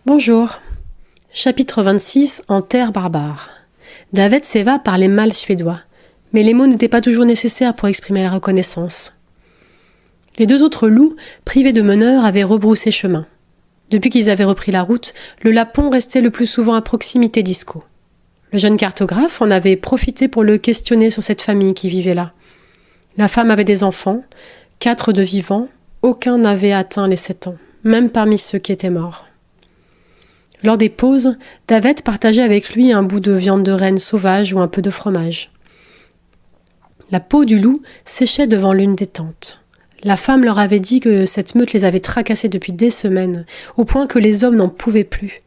Bonjour. Chapitre 26 en terre barbare. David Seva parlait mal suédois, mais les mots n'étaient pas toujours nécessaires pour exprimer la reconnaissance. Les deux autres loups, privés de meneur, avaient rebroussé chemin. Depuis qu'ils avaient repris la route, le lapon restait le plus souvent à proximité d'Isco. Le jeune cartographe en avait profité pour le questionner sur cette famille qui vivait là. La femme avait des enfants, 4 de vivants, aucun n'avait atteint les 7 ans, même parmi ceux qui étaient morts. Lors des pauses, David partageait avec lui un bout de viande de renne sauvage ou un peu de fromage. La peau du loup séchait devant l'une des tentes. La femme leur avait dit que cette meute les avait tracassés depuis des semaines, au point que les hommes n'en pouvaient plus.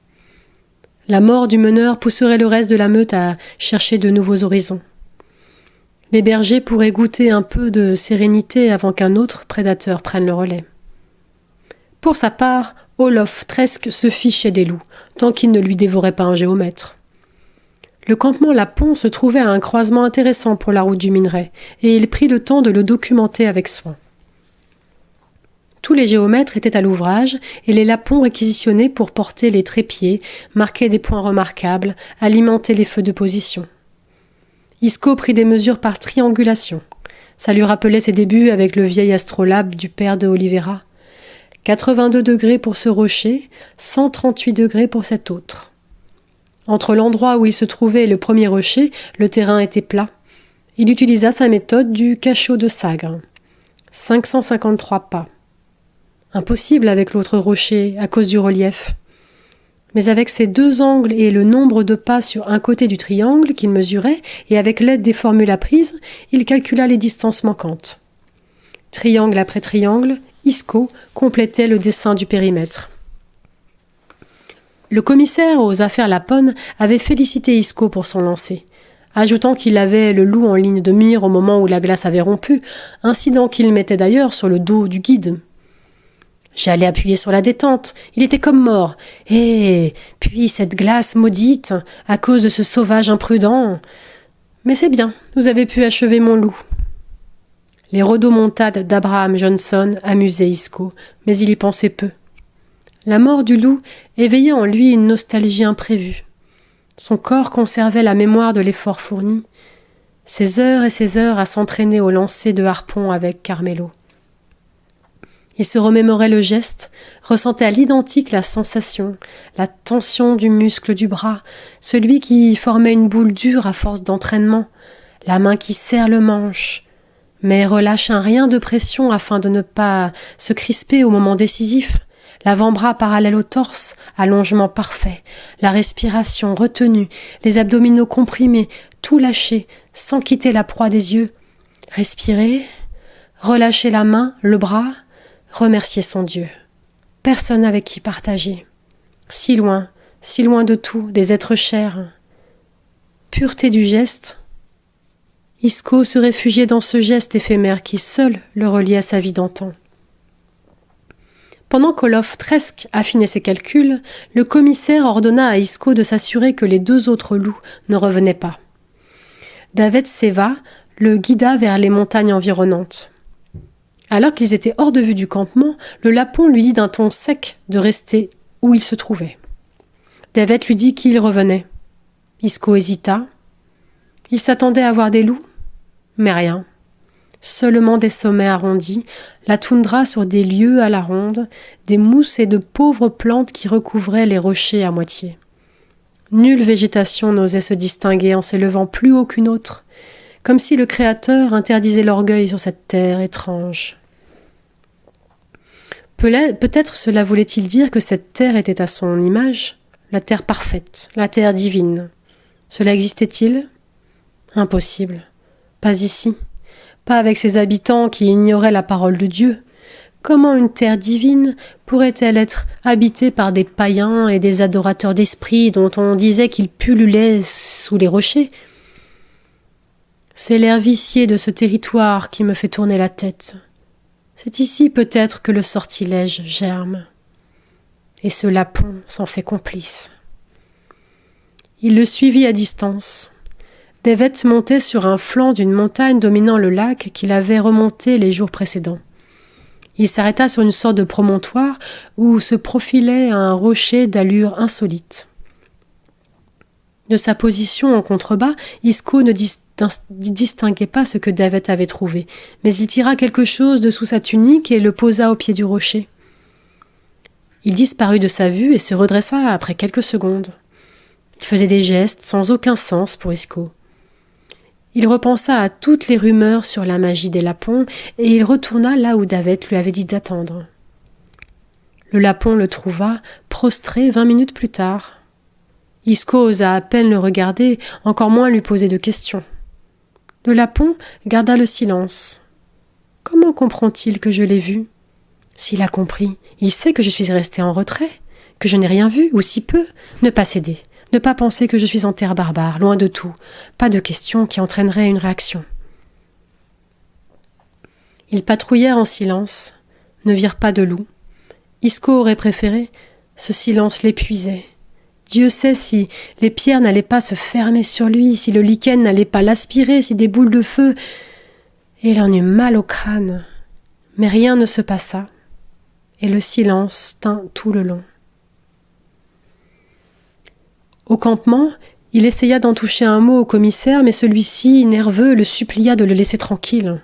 La mort du meneur pousserait le reste de la meute à chercher de nouveaux horizons. Les bergers pourraient goûter un peu de sérénité avant qu'un autre prédateur prenne le relais. Pour sa part, Olof Tresk se fichait des loups, tant qu'il ne lui dévorait pas un géomètre. Le campement Lapon se trouvait à un croisement intéressant pour la route du minerai, et il prit le temps de le documenter avec soin. Tous les géomètres étaient à l'ouvrage, et les lapons réquisitionnés pour porter les trépieds, marquer des points remarquables, alimenter les feux de position. Isco prit des mesures par triangulation. Ça lui rappelait ses débuts avec le vieil astrolabe du père de Oliveira. 82 degrés pour ce rocher, 138 degrés pour cet autre. Entre l'endroit où il se trouvait et le premier rocher, le terrain était plat. Il utilisa sa méthode du cachot de Sagre. 553 pas. Impossible avec l'autre rocher à cause du relief. Mais avec ses 2 angles et le nombre de pas sur un côté du triangle qu'il mesurait, et avec l'aide des formules apprises, il calcula les distances manquantes. Triangle après triangle, Isco complétait le dessin du périmètre. Le commissaire aux affaires Lapon avait félicité Isco pour son lancer, ajoutant qu'il avait le loup en ligne de mire au moment où la glace avait rompu, incident qu'il mettait d'ailleurs sur le dos du guide. J'allais appuyer sur la détente, il était comme mort. Et puis cette glace maudite, à cause de ce sauvage imprudent. Mais c'est bien, vous avez pu achever mon loup. Les rodomontades d'Abraham Johnson amusaient Isco, mais il y pensait peu. La mort du loup éveillait en lui une nostalgie imprévue. Son corps conservait la mémoire de l'effort fourni, ses heures et ses heures à s'entraîner au lancer de harpon avec Carmelo. Il se remémorait le geste, ressentait à l'identique la sensation, la tension du muscle du bras, celui qui formait une boule dure à force d'entraînement, la main qui serre le manche, mais relâche un rien de pression afin de ne pas se crisper au moment décisif, l'avant-bras parallèle au torse, allongement parfait, la respiration retenue, les abdominaux comprimés, tout lâché, sans quitter la proie des yeux. Respirer, relâcher la main, le bras, remercier son Dieu. Personne avec qui partager. Si loin de tout, des êtres chers. Pureté du geste. Isco se réfugiait dans ce geste éphémère qui seul le reliait à sa vie d'antan. Pendant qu'Olof Tresk affinait ses calculs, le commissaire ordonna à Isco de s'assurer que les 2 autres loups ne revenaient pas. David Seva le guida vers les montagnes environnantes. Alors qu'ils étaient hors de vue du campement, le lapon lui dit d'un ton sec de rester où il se trouvait. David lui dit qu'il revenait. Isco hésita. Il s'attendait à voir des loups, mais rien. Seulement des sommets arrondis, la toundra sur des lieues à la ronde, des mousses et de pauvres plantes qui recouvraient les rochers à moitié. Nulle végétation n'osait se distinguer en s'élevant plus haut qu'une autre, comme si le Créateur interdisait l'orgueil sur cette terre étrange. Peut-être cela voulait-il dire que cette terre était à son image, la terre parfaite, la terre divine. Cela existait-il ? Impossible. Pas ici. Pas avec ses habitants qui ignoraient la parole de Dieu. Comment une terre divine pourrait-elle être habitée par des païens et des adorateurs d'esprit dont on disait qu'ils pullulaient sous les rochers ? C'est l'air vicié de ce territoire qui me fait tourner la tête. C'est ici peut-être que le sortilège germe. Et ce lapon s'en fait complice. Il le suivit à distance. David montait sur un flanc d'une montagne dominant le lac qu'il avait remonté les jours précédents. Il s'arrêta sur une sorte de promontoire où se profilait un rocher d'allure insolite. De sa position en contrebas, Isco ne distinguait pas ce que Davet avait trouvé, mais il tira quelque chose de sous sa tunique et le posa au pied du rocher. Il disparut de sa vue et se redressa après quelques secondes. Il faisait des gestes sans aucun sens pour Isco. Il repensa à toutes les rumeurs sur la magie des lapons et il retourna là où Davet lui avait dit d'attendre. Le lapon le trouva prostré 20 minutes plus tard. Isco osa à peine le regarder, encore moins lui poser de questions. Le lapon garda le silence. Comment comprend-il que je l'ai vu ? S'il a compris, il sait que je suis resté en retrait, que je n'ai rien vu, ou si peu. Ne pas céder, ne pas penser que je suis en terre barbare, loin de tout. Pas de questions qui entraîneraient une réaction. Ils patrouillèrent en silence, ne virent pas de loup. Isco aurait préféré, ce silence l'épuisait. Dieu sait si les pierres n'allaient pas se fermer sur lui, si le lichen n'allait pas l'aspirer, si des boules de feu... Et il en eut mal au crâne. Mais rien ne se passa, et le silence tint tout le long. Au campement, il essaya d'en toucher un mot au commissaire, mais celui-ci, nerveux, le supplia de le laisser tranquille.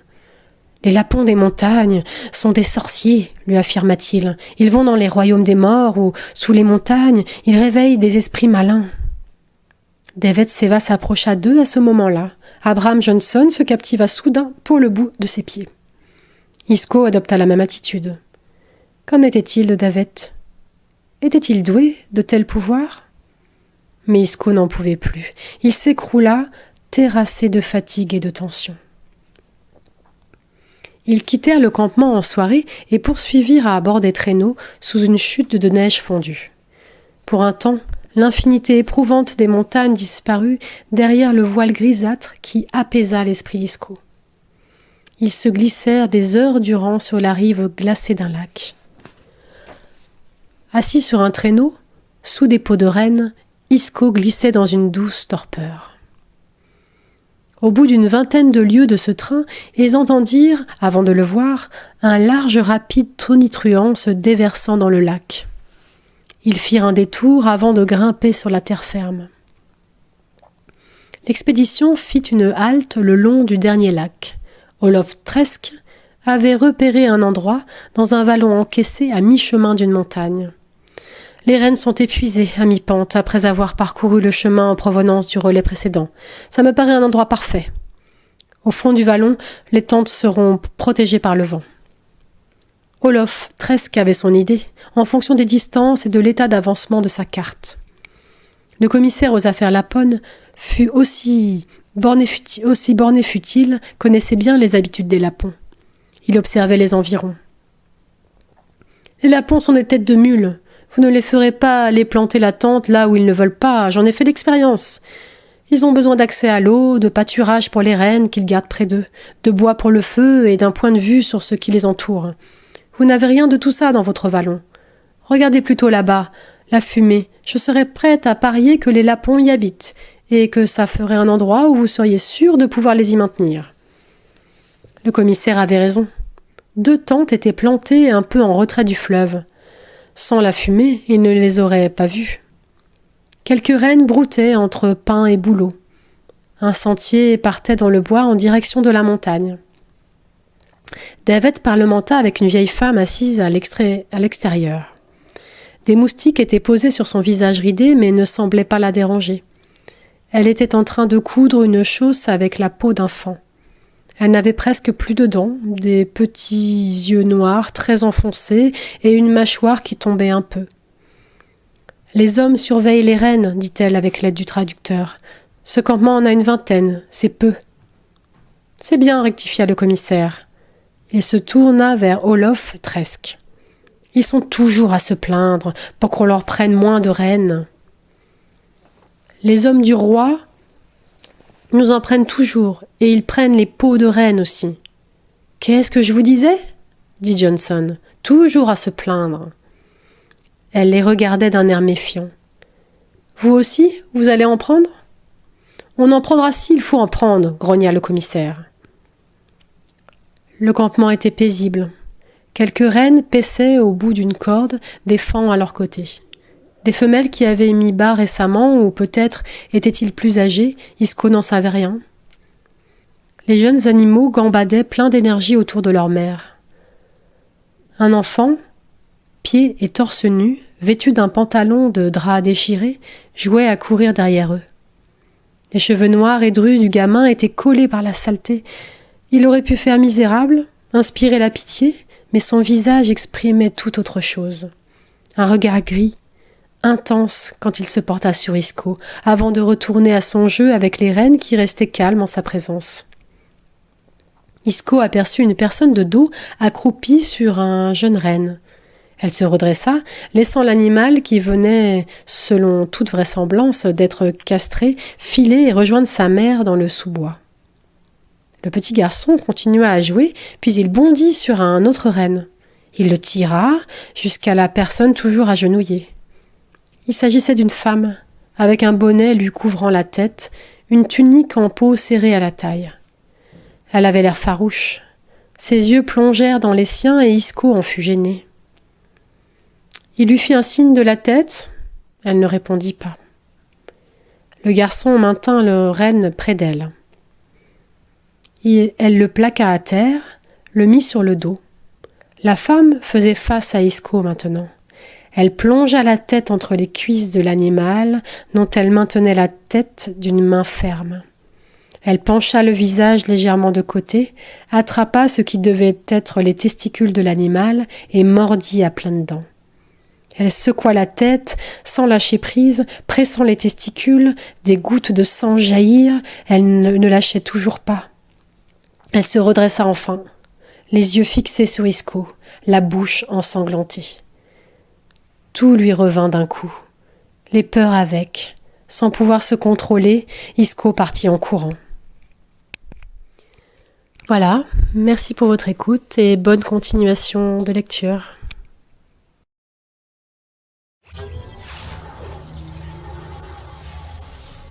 « Les lapons des montagnes sont des sorciers, lui affirma-t-il. Ils vont dans les royaumes des morts ou sous les montagnes, ils réveillent des esprits malins. » Davet Seva s'approcha d'eux à ce moment-là. Abraham Johnson se captiva soudain pour le bout de ses pieds. Isco adopta la même attitude. Qu'en était-il de Davet ? Était-il doué de tels pouvoirs ? Mais Isco n'en pouvait plus. Il s'écroula, terrassé de fatigue et de tension. Ils quittèrent le campement en soirée et poursuivirent à bord des traîneaux sous une chute de neige fondue. Pour un temps, l'infinité éprouvante des montagnes disparut derrière le voile grisâtre qui apaisa l'esprit d'Isco. Ils se glissèrent des heures durant sur la rive glacée d'un lac. Assis sur un traîneau, sous des peaux de renne, Isco glissait dans une douce torpeur. Au bout d'une vingtaine de lieues de ce train, ils entendirent, avant de le voir, un large rapide tonitruant se déversant dans le lac. Ils firent un détour avant de grimper sur la terre ferme. L'expédition fit une halte le long du dernier lac. Olof Tresk avait repéré un endroit dans un vallon encaissé à mi-chemin d'une montagne. Les rennes sont épuisées à mi-pente après avoir parcouru le chemin en provenance du relais précédent. Ça me paraît un endroit parfait. Au fond du vallon, les tentes seront protégées par le vent. Olof Tresk avait son idée, en fonction des distances et de l'état d'avancement de sa carte. Le commissaire aux affaires laponnes fut aussi borné fut-il, connaissait bien les habitudes des lapons. Il observait les environs. Les lapons sont des têtes de mule. Vous ne les ferez pas aller planter la tente là où ils ne veulent pas, j'en ai fait l'expérience. Ils ont besoin d'accès à l'eau, de pâturage pour les rennes qu'ils gardent près d'eux, de bois pour le feu et d'un point de vue sur ce qui les entoure. Vous n'avez rien de tout ça dans votre vallon. Regardez plutôt là-bas, la fumée. Je serais prête à parier que les lapons y habitent et que ça ferait un endroit où vous seriez sûr de pouvoir les y maintenir. Le commissaire avait raison. 2 tentes étaient plantées un peu en retrait du fleuve. Sans la fumée, il ne les aurait pas vues. Quelques rennes broutaient entre pins et bouleaux. Un sentier partait dans le bois en direction de la montagne. Davet parlementa avec une vieille femme assise à l'extérieur. Des moustiques étaient posés sur son visage ridé, mais ne semblaient pas la déranger. Elle était en train de coudre une chausse avec la peau d'un faon. Elle n'avait presque plus de dents, des petits yeux noirs très enfoncés et une mâchoire qui tombait un peu. « Les hommes surveillent les rennes, dit-elle avec l'aide du traducteur. Ce campement en a une vingtaine, c'est peu. »« C'est bien, rectifia le commissaire. » Il se tourna vers Olof Tresk. « Ils sont toujours à se plaindre pour qu'on leur prenne moins de rennes. »« Les hommes du roi nous en prennent toujours, et ils prennent les peaux de rennes aussi. »« Qu'est-ce que je vous disais ?» dit Johnson. « Toujours à se plaindre. » Elle les regardait d'un air méfiant. « Vous aussi, vous allez en prendre ?»« On en prendra s'il faut en prendre, » grogna le commissaire. Le campement était paisible. Quelques rennes paissaient au bout d'une corde, des faons à leur côté. Des femelles qui avaient mis bas récemment, ou peut-être étaient-ils plus âgés, Isco n'en savait rien. Les jeunes animaux gambadaient pleins d'énergie autour de leur mère. Un enfant, pieds et torse nus, vêtu d'un pantalon de drap déchiré, jouait à courir derrière eux. Les cheveux noirs et drus du gamin étaient collés par la saleté. Il aurait pu faire misérable, inspirer la pitié, mais son visage exprimait tout autre chose. Un regard gris, intense quand il se porta sur Isco, avant de retourner à son jeu avec les rennes qui restaient calmes en sa présence. Isco aperçut une personne de dos accroupie sur un jeune renne. Elle se redressa, laissant l'animal qui venait, selon toute vraisemblance, d'être castré, filer et rejoindre sa mère dans le sous-bois. Le petit garçon continua à jouer, puis il bondit sur un autre renne. Il le tira jusqu'à la personne toujours agenouillée. Il s'agissait d'une femme, avec un bonnet lui couvrant la tête, une tunique en peau serrée à la taille. Elle avait l'air farouche. Ses yeux plongèrent dans les siens et Isco en fut gêné. Il lui fit un signe de la tête. Elle ne répondit pas. Le garçon maintint le renne près d'elle. Elle le plaqua à terre, le mit sur le dos. La femme faisait face à Isco maintenant. Elle plongea la tête entre les cuisses de l'animal, dont elle maintenait la tête d'une main ferme. Elle pencha le visage légèrement de côté, attrapa ce qui devait être les testicules de l'animal et mordit à pleines dents. Elle secoua la tête, sans lâcher prise, pressant les testicules, des gouttes de sang jaillirent, elle ne lâchait toujours pas. Elle se redressa enfin, les yeux fixés sur Isco, la bouche ensanglantée. Tout lui revint d'un coup, les peurs avec. Sans pouvoir se contrôler, Isco partit en courant. Voilà, merci pour votre écoute et bonne continuation de lecture.